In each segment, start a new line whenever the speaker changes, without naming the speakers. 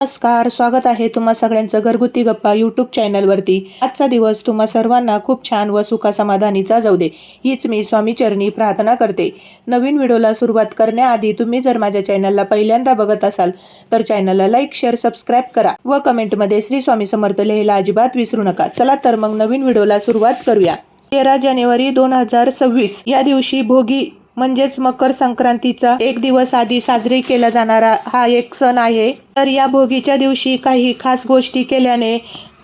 नमस्कार, स्वागत आहे तुम्हा सगळ्यांचं घरगुती गप्पा यूट्यूब चॅनलवरती। आजचा दिवस तुम्हा सर्वांना खूप छान व सुखासमाधानीचा जाऊ दे, हीच मी स्वामी चरणी प्रार्थना करते। नवीन व्हिडिओला सुरुवात करण्याआधी तुम्ही जर माझ्या चॅनलला पहिल्यांदा बघत असाल तर चॅनलला लाईक, शेअर, सबस्क्राईब करा व कमेंटमध्ये श्री स्वामी समर्थ लिहायला अजिबात विसरू नका। चला तर मग नवीन व्हिडिओला सुरुवात करूया। 13 जानेवारी 2026 या दिवशी भोगी म्हणजेच मकर संक्रांतीचा एक दिवस आधी साजरी केला जाणारा हा एक सण आहे। तर या भोगीच्या दिवशी काही खास गोष्टी केल्याने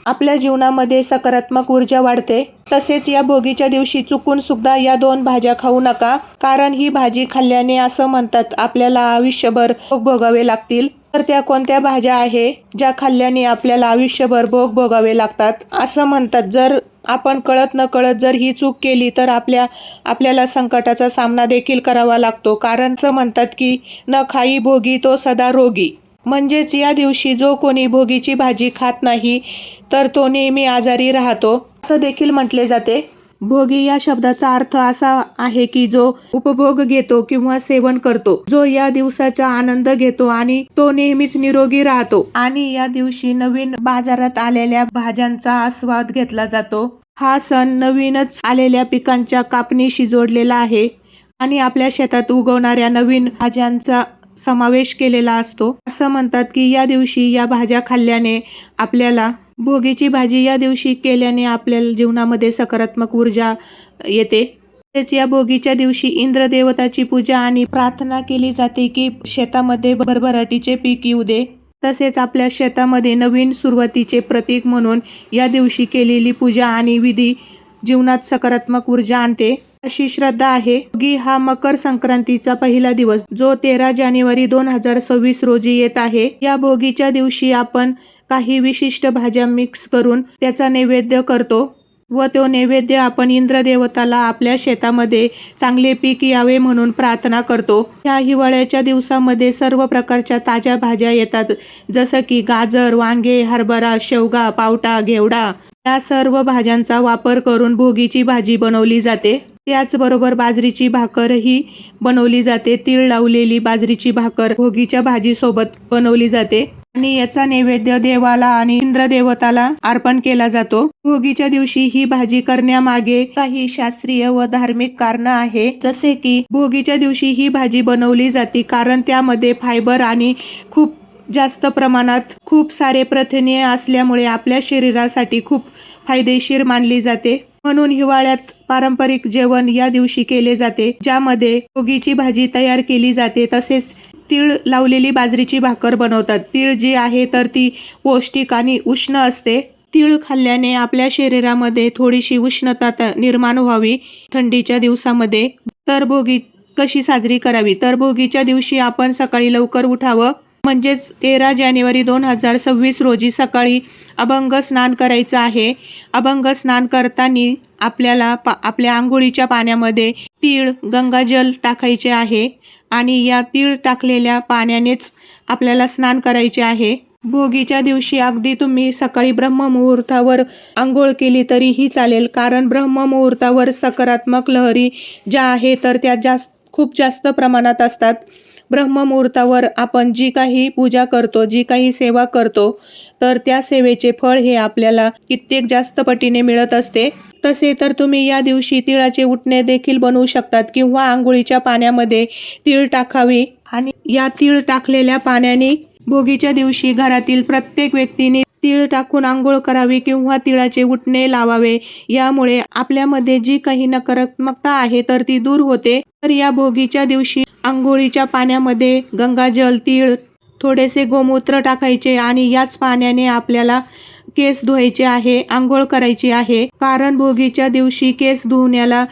आपल्या जीवनामध्ये सकारात्मक ऊर्जा वाढते। तसेच या भोगीच्या दिवशी चुकून सुद्धा या 2 भाज्या खाऊ नका, कारण ही भाजी खाल्ल्याने असं म्हणतात आपल्याला आयुष्यभर भोग भोगावे लागतील। तर त्या कोणत्या भाज्या आहे ज्या खाल्ल्याने आपल्याला आयुष्यभर भोग भोगावे लागतात असं म्हणतात। जर आपण कळत न कळत जर ही चूक केली तर आपल्याला संकटाचा सामना देखील करावा लागतो, कारण असं म्हणतात की न खाई भोगी तो सदा रोगी। म्हणजेच या दिवशी जो कोणी भोगीची भाजी खात नाही तर तो नेहमी आजारी राहतो असं देखील म्हटले जाते। भोगी या शब्दाचा अर्थ असा आहे की जो उपभोग घेतो किंवा सेवन करतो, जो या दिवसाचा आनंद घेतो आणि तो नेहमीच निरोगी राहतो। आणि या दिवशी नवीन बाजारात आलेल्या भाज्यांचा आस्वाद घेतला जातो। हा सण नवीनच आलेल्या पिकांच्या कापणीशी जोडलेला आहे आणि आपल्या शेतात उगवणाऱ्या नवीन भाज्यांचा समावेश केलेला असतो। असं म्हणतात की या दिवशी या भाज्या खाल्ल्याने आपल्याला भोगीची भाजी या दिवशी केल्याने आपल्या जीवनामध्ये सकारात्मक ऊर्जा येते। तसेच या भोगीच्या दिवशी इंद्र देवताची पूजा आणि प्रार्थना केली जाते की शेतामध्ये भरभराटीचे पीक येऊ दे। तसेच आपल्या शेतामध्ये नवीन सुरुवातीचे प्रतीक म्हणून या दिवशी केलेली पूजा आणि विधी जीवनात सकारात्मक ऊर्जा आणते अशी श्रद्धा आहे। भोगी हा मकर संक्रांतीचा पहिला दिवस जो 13 जानेवारी 2026 रोजी येत आहे। या भोगीच्या दिवशी आपण काही विशिष्ट भाज्या मिक्स करून त्याचा नैवेद्य करतो व तो नैवेद्य आपण इंद्र देवताला आपल्या शेतामध्ये चांगले पीक यावे म्हणून प्रार्थना करतो। या हिवाळ्याच्या दिवसामध्ये सर्व प्रकारच्या ताज्या भाज्या येतात, जसं की गाजर, वांगे, हरभरा, शेवगा, पावटा, घेवडा या सर्व भाज्यांचा वापर करून भोगीची भाजी बनवली जाते। त्याचबरोबर बाजरीची भाकरही बनवली जाते। तीळ लावलेली बाजरीची भाकर भोगीच्या भाजीसोबत बनवली जाते आणि याचा नैवेद्य देवाला आणि इंद्र देवताला अर्पण केला जातो। भोगीच्या दिवशी ही भाजी करण्यामागे काही शास्त्रीय व धार्मिक कारण आहे, जसे की भोगीच्या दिवशी ही भाजी बनवली जाते कारण त्यामध्ये फायबर आणि खूप जास्त प्रमाणात खूप सारे प्रथिने असल्यामुळे आपल्या शरीरासाठी खूप फायदेशीर मानली जाते। म्हणून हिवाळ्यात पारंपरिक जेवण या दिवशी केले जाते, ज्यामध्ये भोगीची भाजी तयार केली जाते। तसेच तीळ लावलेली बाजरीची भाकर बनवतात। तीळ जी आहे तर ती पौष्टिक आणि उष्ण असते। तीळ खाल्ल्याने आपल्या शरीरामध्ये थोडीशी उष्णता निर्माण व्हावी थंडीच्या दिवसामध्ये। तर भोगी कशी साजरी करावी, तर भोगीच्या दिवशी आपण सकाळी लवकर उठावं, म्हणजेच 13 जानेवारी 2026 रोजी सकाळी अभंग स्नान करायचं आहे। अभंग स्नान करताना आपल्याला आपल्या आंघोळीच्या पाण्यामध्ये तीळ, गंगाजल टाकायचे आहे आणि या तीळ टाकलेल्या पाण्यानेच आपल्याला स्नान करायचे आहे। भोगीच्या दिवशी अगदी तुम्ही सकाळी ब्रह्ममुहूर्तावर आंघोळ केली तरीही चालेल, कारण ब्रह्ममुहूर्तावर सकारात्मक लहरी ज्या आहे तर त्या खूप जास्त प्रमाणात असतात। ब्रह्ममुहूर्तावर आपण जी काही पूजा करतो, जी काही सेवा करतो, तर त्या सेवेचे फळ हे आपल्याला कित्येक जास्त पटीने मिळत असते। तसे तर तुम्ही या दिवशी तिळाचे उटणे देखील बनवू शकतात किंवा आंघोळीच्या पाण्यामध्ये तीळ टाकावी आणि या तीळ टाकलेल्या पाण्याने भोगीच्या दिवशी घरातील प्रत्येक व्यक्तीने तीळ टाकून आंघोळ करावी किंवा तिळाचे उटणे लावावे। यामुळे आपल्यामध्ये जी काही नकारात्मकता आहे तर ती दूर होते। तर या भोगीच्या दिवशी आंघोळीच्या पाण्यामध्ये गंगाजल, तीळ, थोडेसे गोमूत्र टाकायचे आणि याच पाण्याने आपल्याला केस धुवायचे आहे, आंघोळ करायची आहे, कारण भोगीच्या दिवशी केस धुण्याला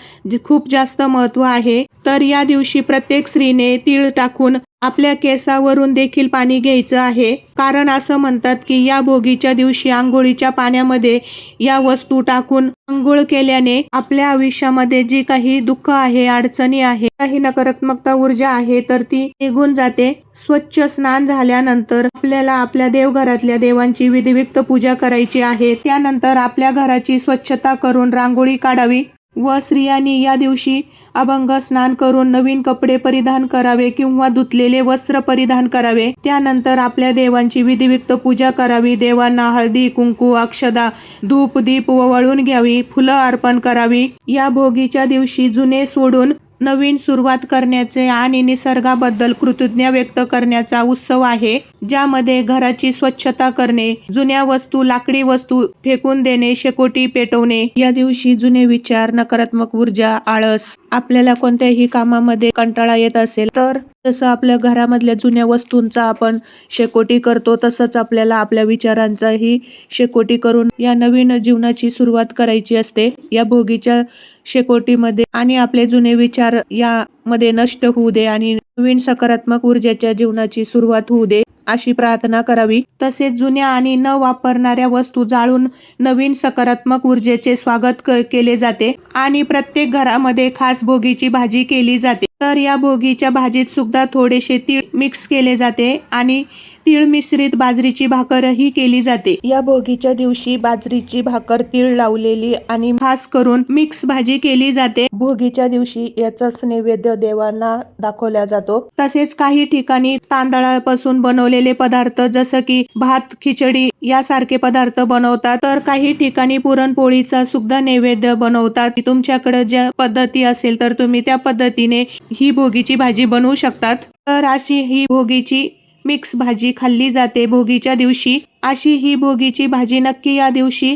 खूप जास्त महत्त्व आहे। तर या दिवशी प्रत्येक स्त्रीने तीळ टाकून आपल्या केसावरून देखील पाणी घ्यायचं आहे, कारण असं म्हणतात की या भोगीच्या दिवशी आंघोळीच्या पाण्यामध्ये या वस्तू टाकून आंघोळ केल्याने आपल्या आयुष्यामध्ये जी काही दुःख आहे, अडचणी आहे, काही नकारात्मकता ऊर्जा आहे तर ती निघून जाते। स्वच्छ स्नान झाल्यानंतर आपल्याला आपल्या देवघरातल्या देवांची विधिवत पूजा करायची आहे। त्यानंतर आपल्या घराची स्वच्छता करून रांगोळी काढावी व स्त्रियांनी या दिवशी अभंग स्नान करून नवीन कपडे परिधान करावे किंवा धुतलेले वस्त्र परिधान करावे. त्यानंतर आपल्या देवांची विधियुक्त पूजा करावी. देवांना हळदी कुंकू अक्षदा धूप दीप ओवाळून घ्यावी. फुलं अर्पण करावी. या भोगीच्या दिवशी जुने सोडून नवीन सुरुवात करण्याचे आणि निसर्गाबद्दल कृतज्ञता व्यक्त करण्याचा उत्सव आहे, ज्यामध्ये घराची स्वच्छता करणे, जुन्या वस्तू लाकडी वस्तू फेकून देणे, शेकोटी पेटवणे. या दिवशी जुने विचार, नकारात्मक ऊर्जा, आळस, आपल्याला कोणत्याही कामामध्ये कंटाळा येत असेल तर जसं आपल्या घरामधल्या जुन्या वस्तूंचा आपण शेकोटी करतो, तसंच आपल्याला आपल्या विचारांचाही शेकोटी करून या नवीन जीवनाची सुरुवात करायची असते. या भोगीच्या शेकोटीमध्ये आणि आपले जुने विचार यामध्ये नष्ट होऊ दे आणि नवीन सकारात्मक ऊर्जेच्या जीवनाची सुरुवात होऊ दे अशी प्रार्थना करावी. तसेच जुन्या आणि न वापरणाऱ्या वस्तू जाळून नवीन सकारात्मक ऊर्जेचे स्वागत केले जाते आणि प्रत्येक घरामध्ये खास भोगीची भाजी केली जाते. तर या भोगीच्या भाजीत सुद्धा थोडेसे तीळ मिक्स केले जाते आणि तीळ मिश्रित बाजरीची भाकरही केली जाते. या भोगीच्या दिवशी बाजरीची भाकर तीळ लावलेली आणि खास करून मिक्स भाजी केली जाते. भोगीच्या दिवशी याचाच नैवेद्य देवांना दाखवला जातो. तसेच काही ठिकाणी तांदळापासून बनवलेले पदार्थ जसं की भात खिचडी यासारखे पदार्थ बनवतात, तर काही ठिकाणी पुरणपोळीचा सुद्धा नैवेद्य बनवतात. तुमच्याकडे ज्या पद्धती असेल तर तुम्ही त्या पद्धतीने ही भोगीची भाजी बनवू शकतात. तर अशी ही भोगीची मिक्स भाजी खाल्ली जाते भोगीच्या दिवशी. अशी ही भोगीची भाजी नक्की या दिवशी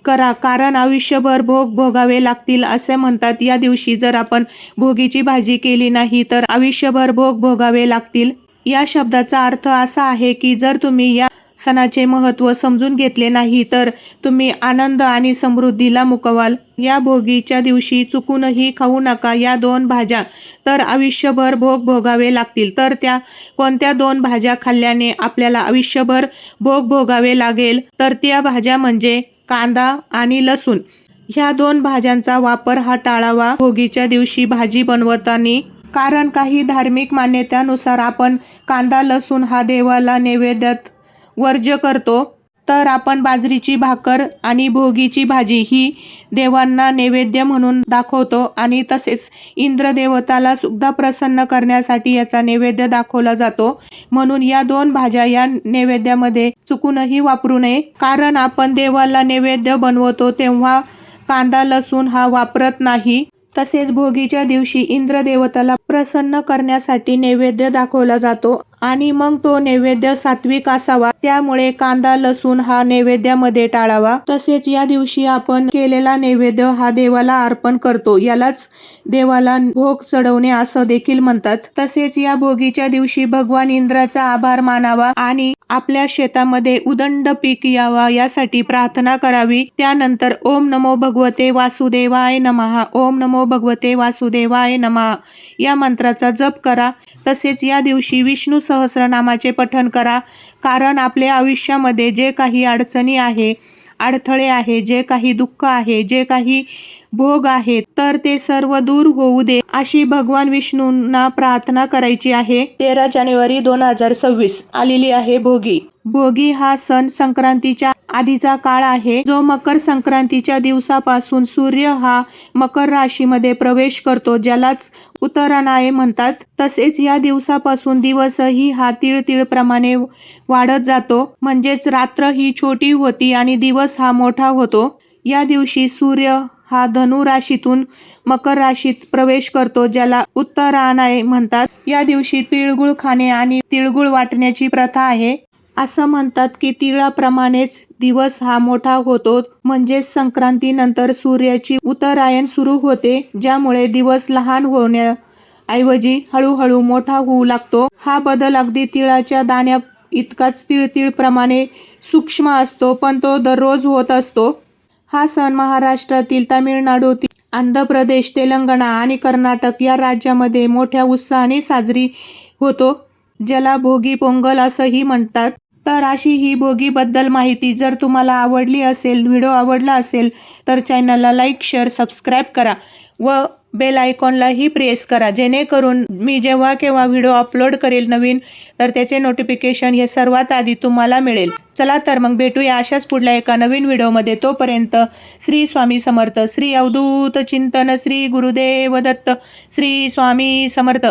करा, कारण आयुष्यभर भोग भोगावे लागतील असे म्हणतात. या दिवशी जर आपण भोगीची भाजी केली नाही तर आयुष्यभर भोग भोगावे लागतील. या शब्दाचा अर्थ असा आहे की जर तुम्ही या सणाचे महत्त्व समजून घेतले नाही तर तुम्ही आनंद आणि समृद्धीला मुकवाल. या भोगीच्या दिवशी चुकूनही खाऊ नका या 2 भाज्या, तर आयुष्यभर भोग भोगावे लागतील. तर त्या कोणत्या 2 भाज्या खाल्ल्याने आपल्याला आयुष्यभर भोग भोगावे लागेल, तर त्या भाज्या म्हणजे कांदा आणि लसूण. ह्या 2 भाज्यांचा वापर हा टाळावा भोगीच्या दिवशी भाजी बनवताना, कारण काही धार्मिक मान्यतेनुसार आपण कांदा लसूण हा देवाला नैवेद्यात वर्ज्य करतो. तर आपण बाजरीची भाकर आणि भोगीची भाजी ही देवांना नैवेद्य म्हणून दाखवतो आणि तसेच इंद्रदेवताला सुद्धा प्रसन्न करण्यासाठी याचा नैवेद्य दाखवला जातो. म्हणून या 2 भाज्या या नैवेद्यामध्ये चुकूनही वापरू नये, कारण आपण देवाला नैवेद्य बनवतो तेव्हा कांदा लसूण हा वापरत नाही. तसेच भोगीच्या दिवशी इंद्रदेवताला प्रसन्न करण्यासाठी नैवेद्य दाखवला जातो आणि मग तो नैवेद्य सात्विक असावा, त्यामुळे कांदा लसूण हा नैवेद्यामध्ये टाळावा. तसेच या दिवशी आपण केलेला नैवेद्य हा देवाला अर्पण करतो, यालाच देवाला भोग चढवणे असं देखील म्हणतात. तसेच या भोगीच्या दिवशी भगवान इंद्राचा आभार मानावा आणि आपल्या शेतामध्ये उदंड पीक यावा यासाठी प्रार्थना करावी. त्यानंतर ओम नमो भगवते वासुदेवाय नमः, ओम नमो भगवते वासुदेवाय नमः या मंत्राचा जप करा. तसेच या दिवशी विष्णू सहस्रनामाचे पठण करा, कारण आपल्या आयुष्यामध्ये जे काही अडचणी आहे, अडथळे आहे, जे काही दुःख आहे, जे काही भोग आहेत, तर ते सर्व दूर होऊ दे अशी भगवान विष्णूंना प्रार्थना करायची आहे. 13 जानेवारी 2026 आलेली आहे भोगी. भोगी हा सण संक्रांतीच्या आधीचा काळ आहे, जो मकर संक्रांतीच्या दिवसापासून सूर्य हा मकर राशीमध्ये प्रवेश करतो, ज्यालाच उत्तरायण म्हणतात. तसेच या दिवसापासून दिवसही हा तीळ प्रमाणे वाढत जातो, म्हणजेच रात्र ही छोटी होती आणि दिवस हा मोठा होतो. या दिवशी सूर्य हा धनु राशीतून मकर राशीत प्रवेश करतो, ज्याला उत्तरायण म्हणतात. या दिवशी तिळगुळ खाणे आणि तिळगुळ वाटण्याची प्रथा आहे. असं म्हणतात की तिळाप्रमाणेच दिवस हा मोठा होतो, म्हणजेच संक्रांतीनंतर सूर्याची उत्तरायण सुरू होते, ज्यामुळे दिवस लहान होण्याऐवजी हळूहळू मोठा होऊ लागतो. हा बदल अगदी तिळाच्या दाण्या इतकाच तीळ प्रमाणे सूक्ष्म असतो, पण तो दररोज होत असतो. हा सण महाराष्ट्रातील, तामिळनाडूतील, आंध्र प्रदेश, तेलंगणा आणि कर्नाटक या राज्यामध्ये मोठ्या उत्साहाने साजरी होतो, ज्याला भोगी पोंगल असंही म्हणतात. तर अशी ही भोगीबद्दल माहिती जर तुम्हाला आवडली असेल, व्हिडिओ आवडला असेल तर चॅनलला लाईक शेअर सबस्क्राईब करा व बेल आयकॉनलाही प्रेस करा, जेणेकरून मी जेव्हा केव्हा व्हिडिओ अपलोड करेल नवीन, तर त्याचे नोटिफिकेशन हे सर्वात आधी तुम्हाला मिळेल. चला तर मग भेटूया अशाच पुढल्या एका नवीन व्हिडिओमध्ये. तोपर्यंत श्री स्वामी समर्थ. श्री अवधूत चिंतन. श्री गुरुदेव दत्त. श्री स्वामी समर्थ.